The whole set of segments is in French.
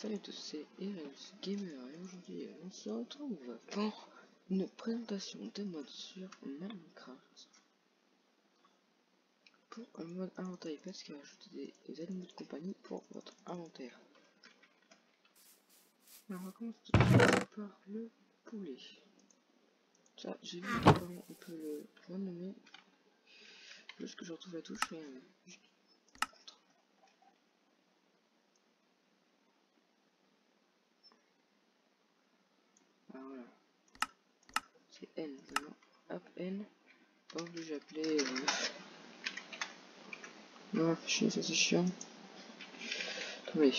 Salut tous, c'est Ereus Gamer et aujourd'hui on se retrouve pour une présentation des modes sur Minecraft. Pour un mode inventaire, parce qu'il a ajouté des animaux de compagnie pour votre inventaire. Alors on va commencer tout de suite par le poulet. Ça, j'ai vu comment on peut le renommer. Juste que je retrouve la touche, mais juste. Ah voilà. C'est N, maintenant. Hop, N. Pas obligé d'appeler. Non, fichier, ça c'est chiant. Attendez.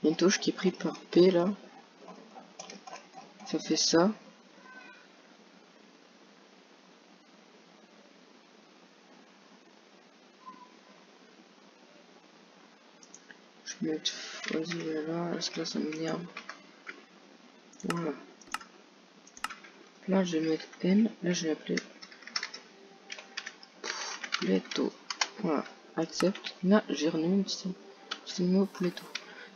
Il y a une touche qui est prise par P là. Ça fait ça. Je vais mettre vas-y là, parce que là ça m'énerve. Voilà. Là je vais mettre N, là je vais appeler Pouletto. Voilà, accepte. Là j'ai renommé le système mot Pouletto.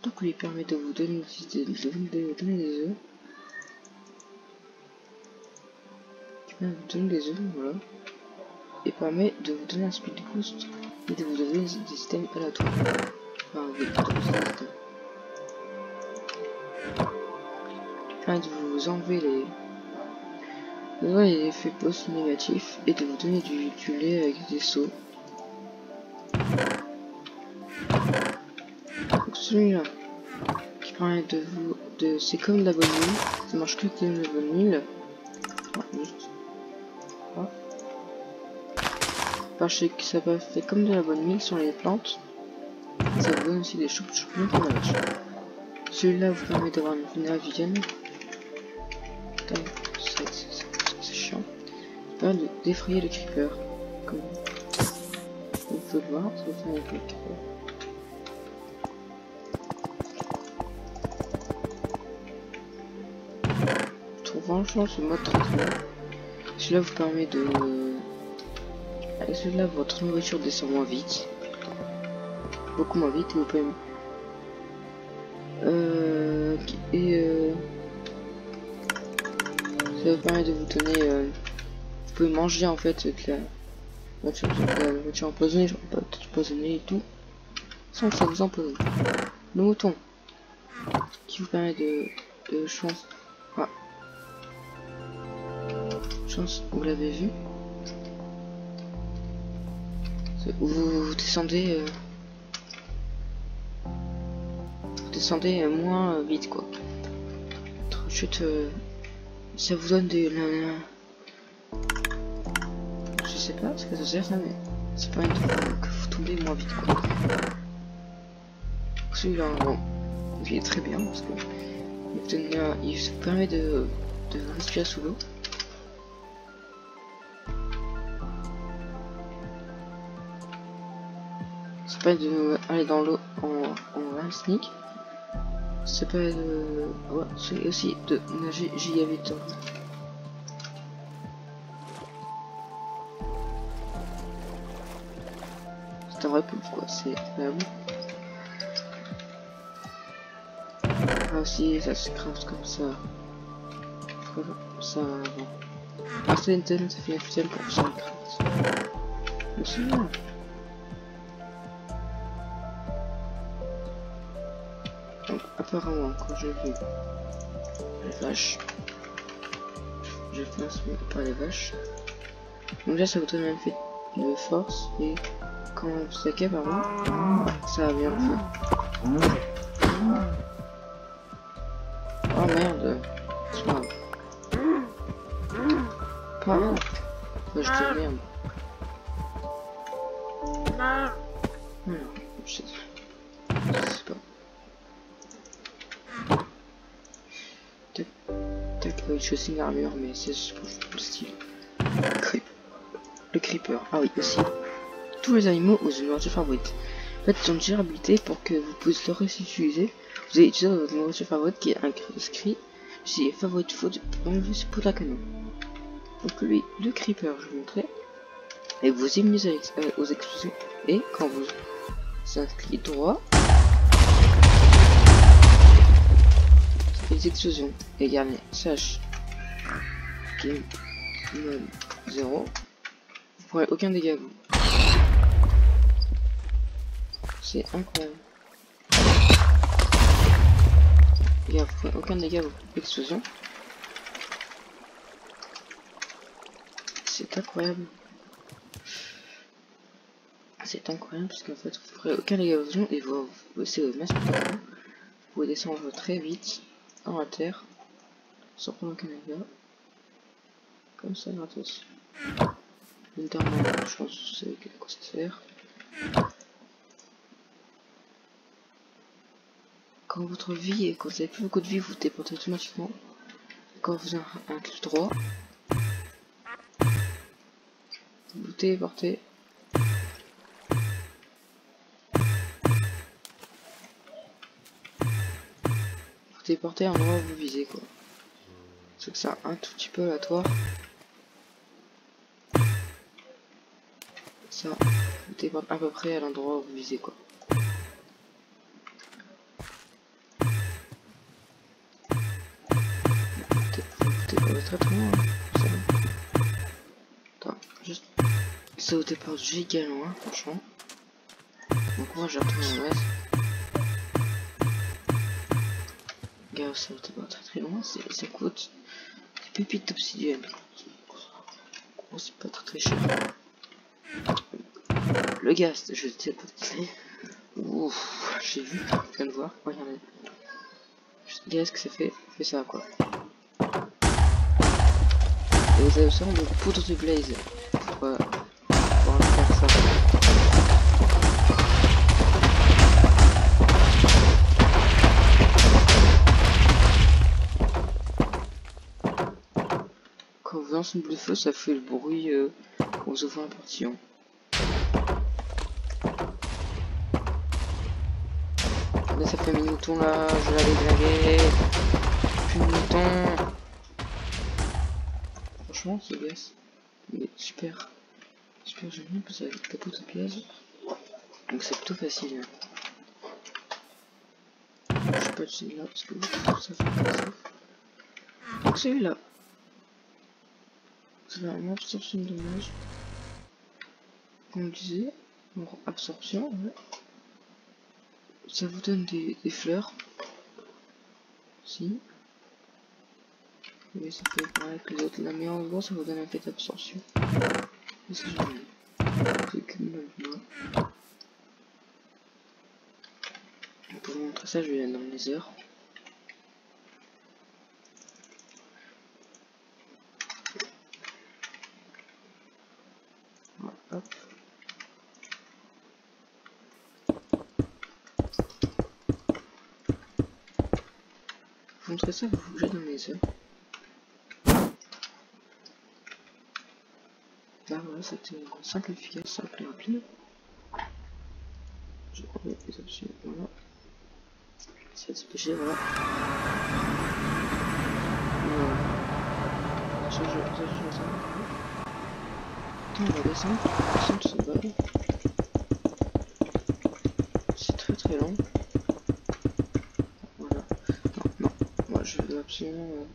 Donc lui permet de vous donner des œufs. Qui permet de vous donner des œufs, voilà. Et permet de vous donner un speed boost et de vous donner des systèmes aléatoires. Enfin, oui, des systèmes. Permet de vous enlever les effets post négatifs et de vous donner du lait avec des seaux. Donc celui-là qui permet de vous c'est comme la bonne huile, ça marche que comme la bonne huile. Juste. Voilà. Parce que ça fait comme de la bonne huile sur les plantes. Ça vous donne aussi des champignons pour la vache. Celui-là vous permet d'avoir une vénération. C'est chiant. Ça permet d'effrayer le creeper. Comme vous pouvez le voir, ça fait avec le creeper. Je trouve franchement ce mode très bien. Celui-là vous permet de... Avec celui-là votre nourriture descend moins vite. Beaucoup moins vite et vous pouvez... ça vous permet de vous donner... vous pouvez manger en fait de la nourriture empoisonnée, genre pas empoisonnée et tout. Sans que ça vous empoisonne. Le mouton. Qui vous permet de chance. Ah. Chance, vous l'avez vu. Vous descendez moins vite quoi. Chute, ça vous donne des je sais pas ce que ça sert ça, mais c'est pas une que vous tombez moins vite quoi. Celui-là bon, il est très bien parce que il vous permet de respirer sous l'eau. Ça permet de aller dans l'eau en sneak. Ça permet de... Ouais, c'est aussi de nager giga vite. C'est un vrai pouf quoi, c'est la boue. Ah aussi, ça se craft comme ça. Ça bon. Ah c'est une telle, ça fait une fusée pour ça craft. Mais c'est bien. Donc apparemment quand j'ai vu les vaches, je pense pas les vaches. Donc là ça vous donne un effet de force et quand vous stackez par là, ça va bien le feu. Oh merde, c'est pas grave. Pas grave. Moi je dis merde. Je sais pas. Tac, oui, chaussing armure, mais c'est le style. Le creeper, ah oui, aussi. Tous les animaux aux nourritures favorites. En fait, ils ont une durabilité pour que vous puissiez le réutiliser. Vous allez utiliser votre nourriture favorite qui est inscrit chez favorite food enlever ce pot à canon. Donc lui, le creeper, je vais vous montrer. Et vous immunisez aux explosions. Et quand vous inscrivez droit, fait des explosions. Et regardez, sache game mode 0. Vous prenez aucun dégât vous. C'est incroyable. Regarde, vous prenez aucun dégât vous. Explosion. C'est incroyable. C'est incroyable parce qu'en fait vous prenez aucun dégât vous et vous bossez au max. Vous pouvez descendre très vite dans la terre sans prendre aucun dégât. Comme ça gratos. Notamment, je pense que vous savez quoi ça sert. Quand votre vie et quand vous avez plus beaucoup de vie, vous déportez automatiquement. Quand vous avez un clic droit, vous téléportez. Vous téléportez à un endroit où vous visez quoi. C'est que c'est un tout petit peu aléatoire. Ça, vous téléportez à peu près à l'endroit où vous visez quoi. Très très loin, hein. Attends, juste ça au départ giga loin, franchement. Donc moi j'ai retourné en ouest. Regarde, ça au départ très très loin, ça coûte des pépites d'obsidienne. Oh, c'est pas très très cher. Le gaz, je sais pas. Ouf, j'ai vu, je viens de voir, regardez. Gaz que ça fait ça quoi. Et vous avez aussi de poudre de blaze pour faire ça. Quand vous lancez une boule de feu, ça fait le bruit quand vous ouvrez un portillon. Là ça fait mes moutons là, je vais aller draguer. Plus de moutons. Franchement ce gaz, il est super génial parce que avec la poudre de blaze. Donc c'est plutôt facile. Je sais pas de celui-là parce que ça fait comme ça. Donc celui-là. C'est la même absorption de dommage. Comme je disais, donc absorption, ouais. Ça vous donne des fleurs. Si. Mais ça fait pareil que les autres là, mais en gros ça vous donne un effet d'absorption. Et c'est génial. C'est cumulatif. Pour vous montrer ça, je vais aller dans le Nether. Voilà, hop. Pour montrer ça, vous bougez dans le Nether. Là voilà, c'était simple, efficace, simple et rapide. Je prends les options, voilà. C'est dépêché, voilà. Ça. Attends, on va descendre ce bol. C'est très très long. Voilà. Non, moi je veux absolument...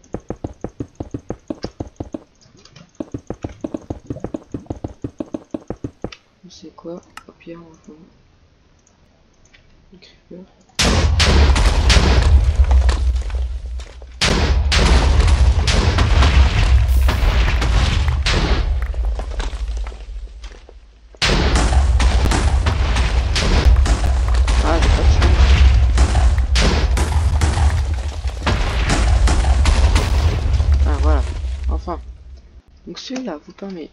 C'est quoi? Au pire, on va faire un creeper. Ah, j'ai pas de chance. Ah, voilà. Enfin. Donc celui-là vous permet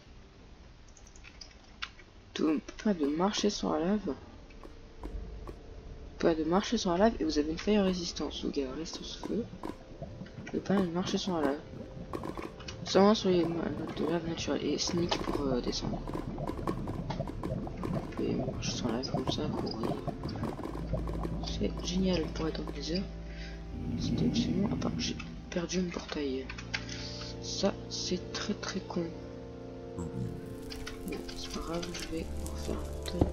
de marcher sur la lave. Pas de marcher sur la lave et vous avez une fire résistance. Donc résistance au feu. Vous pas de marcher sur la lave. Seulement sur les de lave naturelle et sneak pour descendre. Vous pouvez marcher sur la lave comme ça, courir. C'est génial pour être dans le désert. C'était absolument. Ah, pardon, j'ai perdu mon portail. Ça, c'est très très con. Bon, c'est pas grave, je vais refaire un portail.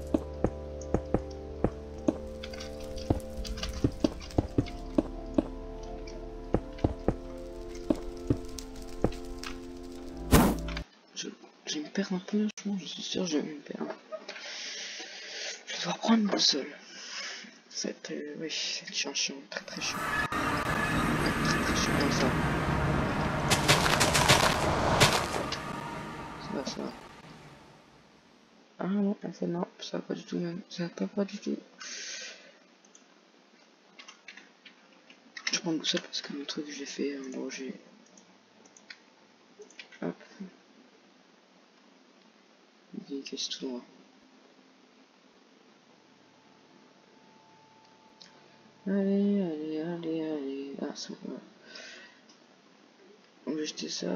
Je vais me perdre un peu, je suis sûr je vais me perdre. Je dois reprendre mon boussole. Oui, c'est chiant, très très chiant. Très chiant comme ça. Ça va. Ah non, en fait non, ça va pas du tout même. Ça va pas du tout. Je prends une boussole parce que mon truc j'ai fait, en gros j'ai... Hop. Il casse tout droit. Allez. Ah, ça va. Donc j'ai jeté ça.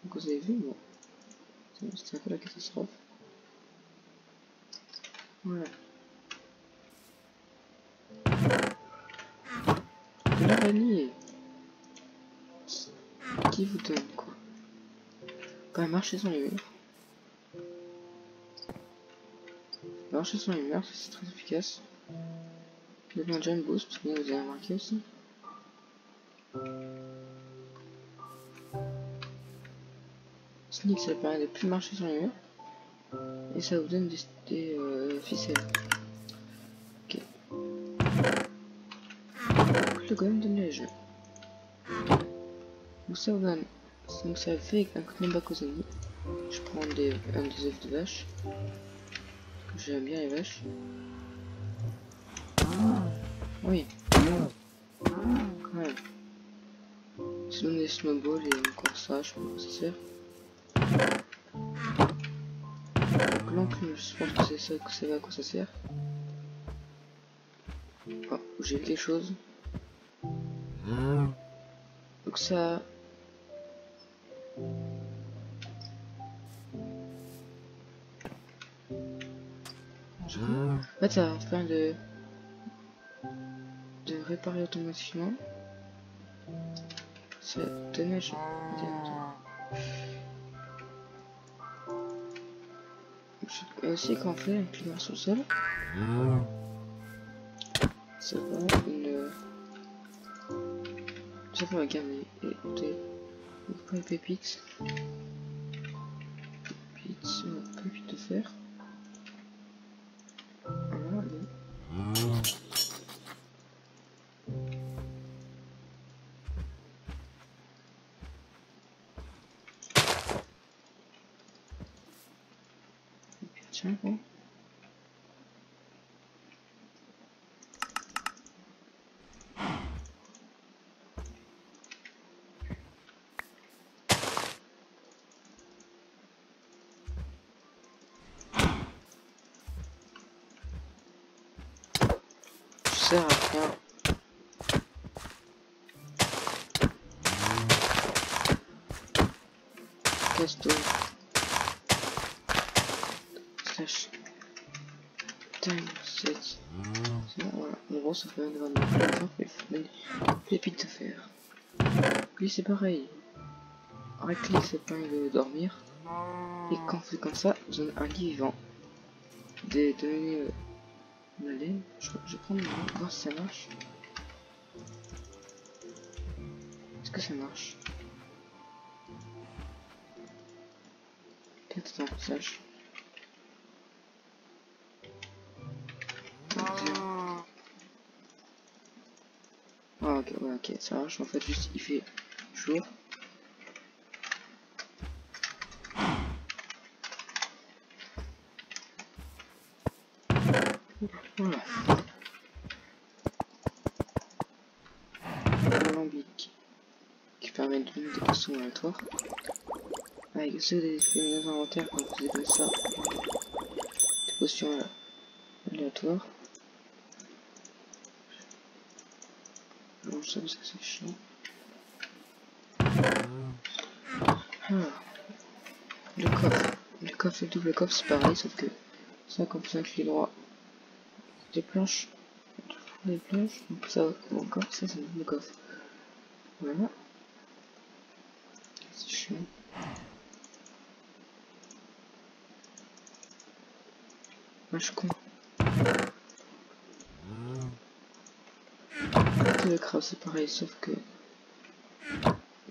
Donc vous avez vu, bon. C'était un peu la catastrophe. Voilà. L'araignée. Qui vous donne quoi? Quand même marcher sur les murs. Marcher sur les murs, c'est très efficace. Il y a déjà une boost, vous avez remarqué aussi. Sneak, ça permet de plus marcher sur les murs. Et ça vous donne des ficelles. Ok. Le golem de neige. Donc ça vous donne. Donc ça fait un coup de bac aux ennemis. Je prends un des œufs de vache. Parce que j'aime bien les vaches. Oui. Quand même. Ça donne des snowballs et encore ça, je sais pas quoi ça sert. Donc l'enclume, je pense que c'est ça, que c'est à quoi ça sert. Oh, j'ai vu quelque chose. Donc ça... En fait ça va faire de réparer automatiquement. Ça de neige. Et aussi quand on fait un climat sur le sol, ça va une... Ça va regarder et écouter. Donc les pépites. Pépites de fer. Voilà, tiens, bon. Ça sert à rien. Casse-toi. Slash. Time 7. Voilà. En gros, ça fait un grand pépites de fer. Lui, c'est pareil. Reclick, c'est pas de dormir. Et quand on fait comme ça, on donne un lit vivant. Donner la laine. Je vais prendre le voir si ça marche. Est-ce que ça marche? Attends, sache. Ah ok, ouais, ok, ça marche. En fait, juste il fait jour. Voilà. Alambic qui permet de donner des potions aléatoires. Avec ceux des inventaires quand vous avez ça. Des potions aléatoires. Non, ça c'est chiant. Alors, le coffre. Le coffre et le double coffre c'est pareil, sauf que ça quand vous inclinez droit, des planches. Des planches, donc ça encore, ça c'est le double coffre. Voilà. C'est chiant. Vache con. Le crabe c'est pareil, sauf que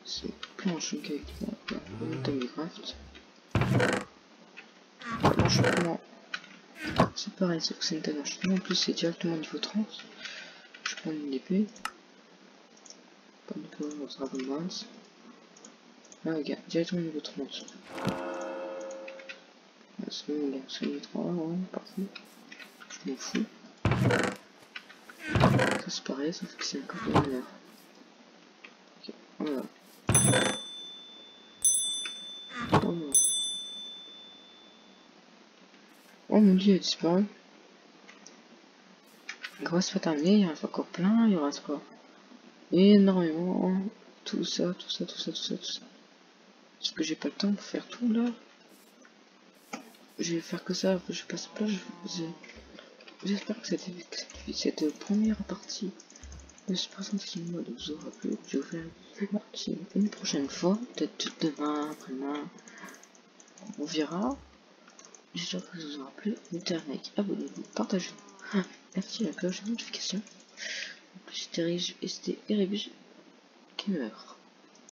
c'est planches, donc avec Minecraft. L'enchantement, c'est pareil, sauf que c'est une taille d'enchantement. En plus, c'est directement niveau 30. Je prends une épée. Pas de peu, on sera de base. Ah, regarde, directement niveau 30. C'est bon, regarde, c'est niveau 3, ouais, parfait. Je m'en fous. Ça, c'est pareil, sauf que c'est encore de l'honneur. Ok, voilà. Oh mon dieu, il a disparu. Gros, c'est pas terminé, il y en a encore plein, il y aura quoi? Énormément. Tout ça, tout ça, tout ça, tout ça, tout ça. Parce que j'ai pas le temps pour faire tout là. Je vais faire que ça, après je passe pas. J'espère que cette première partie de ce présentation de mode vous aura plu. Je vais vous faire une partie une prochaine fois, peut-être demain, après-demain. On verra. J'espère que ça vous aura plu. Mettez un like, abonnez-vous, partagez. Activez la cloche de notification. En plus, c'était Erebus qui meurt.